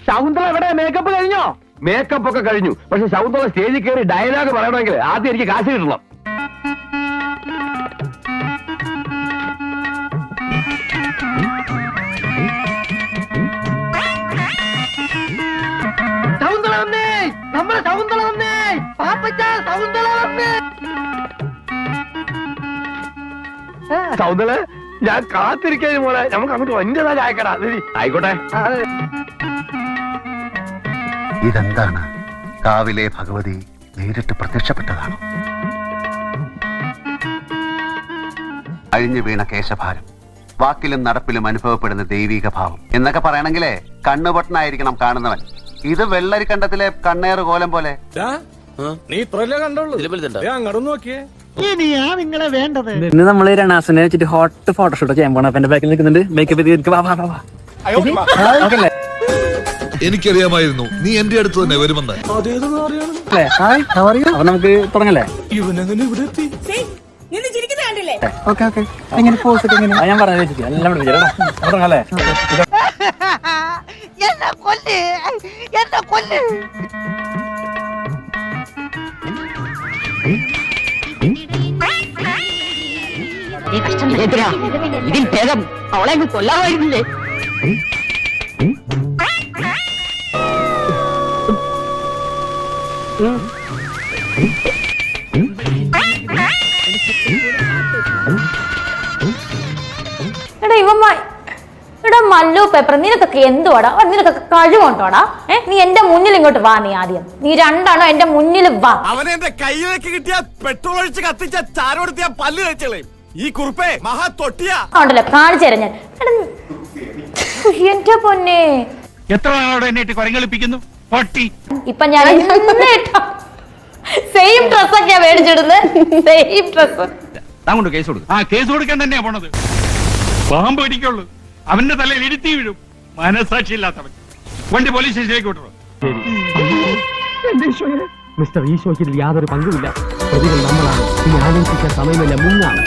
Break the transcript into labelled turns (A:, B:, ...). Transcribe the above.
A: ശകുന്തള എവിടെ? മേക്കപ്പ് കഴിഞ്ഞോ?
B: മേക്കപ്പ് ഒക്കെ കഴിഞ്ഞു. പക്ഷെ ശകുന്തള സ്റ്റേജിൽ കയറി ഡയലോഗ് പറയണമെങ്കിൽ ആദ്യം എനിക്ക് കാശ് കിട്ടണം.
A: ശകുന്തള വന്നേ, നമ്മുടെ ശകുന്തള വന്നേ, പാപ്പച്ച ശകുന്തള വന്നേ.
B: ശകുന്തള, ഞാൻ കാത്തിരിക്കാൻ പോലെ നമുക്ക് അങ്ങോട്ട് വന്റതാ ചായക്കട. ആയിക്കോട്ടെ.
C: ഇതെന്താണ്? കാവിലെ ഭഗവതി നേരിട്ട് പ്രത്യക്ഷപ്പെട്ടതാണോ? അഴിഞ്ഞു വീണ കേശഭാരം, വാക്കിലും നടപ്പിലും അനുഭവപ്പെടുന്ന ദൈവിക ഭാവം എന്നൊക്കെ പറയണെങ്കിലേ കണ്ണുപൊട്ടനായിരിക്കണം കാണുന്നവൻ. ഇത് വെള്ളരിക്കണ്ടത്തിലെ കണ്ണേറ് കോലം പോലെ.
D: നീ ഇത്രല്ലേ കണ്ടുള്ളൂ, അങ്ങോട്ട് നോക്കിയേ.
A: ഇനിയാ നിങ്ങളെ വേണ്ടത്.
E: ഇന്ന് നമ്മള് രണാസിനെ വെച്ചിട്ട് ഹോട്ട് ഫോട്ടോഷൂട്ട് ചെയ്യാൻ പോണ. എന്റെ ബാക്കിൽ നിൽക്കുന്നുണ്ട്. മേക്കപ്പ്
F: എനിക്കറിയാമായിരുന്നു നീ എന്റെ അടുത്ത് തന്നെ വരുമെന്ന്.
E: അപ്പൊ നമുക്ക് തുടങ്ങല്ലേ?
D: ഇവനെങ്ങനെ ഇവിടെ എത്തി?
E: ഞാൻ പറഞ്ഞു വെച്ചിട്ട് എല്ലാം തുടങ്ങല്ലേ?
A: എന്നെ കൊല്ല്, എന്നെ കൊല്ല്.
G: ഇതിൽ ഭേദം അവളെ കൊല്ലാമായിരുന്നില്ലേ?
H: എടാ മല്ലു പേപ്പർ, നിനക്കൊക്കെ എന്തുവാടാ? നിനക്കൊക്കെ കഴിവുണ്ടോടാ? നീ എന്റെ മുന്നിൽ ഇങ്ങോട്ട് വാ. നീ ആദ്യം നീ രണ്ടാണോ എന്റെ മുന്നിൽ വാ.
D: അവനെ എന്റെ കയ്യിലേക്ക് കിട്ടിയ പെട്രോൾ ഒഴിച്ച് കത്തിച്ച ചാരോടുത്തിയ പല്ല് കഴിച്ചളേ. ഈ കുറുപ്പേ മഹാ തൊട്ടിയാ
H: ഉണ്ടല്ലോ, കാണിച്ചു തരാം ഞാൻ. എന്റെ പൊന്നെ,
I: എത്ര നാളോടെ എന്നെ കുരങ്ങളിപ്പിക്കുന്നു?
H: ഇപ്പൊ ഞാൻ സെയിം ഡ്രസ്സൊക്കെയാ മേടിച്ചിടുന്നത്. Same dress.
I: താങ്കൊണ്ട് കേസ് കൊടുക്കും. കേസ് കൊടുക്കാൻ തന്നെയാ പോണത്. പാമ്പ് ഇടിക്കുള്ളൂ, അവന്റെ തലയിൽ ഇരുത്തി വീഴും. മനസാക്ഷി ഇല്ലാത്തവൻ. വണ്ടി പോലീസ് സ്റ്റേഷനിലേക്ക് വിട്ടു.
A: മിസ്റ്റർ ഈശോയ്ക്ക് യാതൊരു പങ്കുമില്ല. പ്രതികൾ നമ്മളാണ്. ഇനി ആലോചിക്കാൻ സമയമില്ല. മുങ്ങാണ്.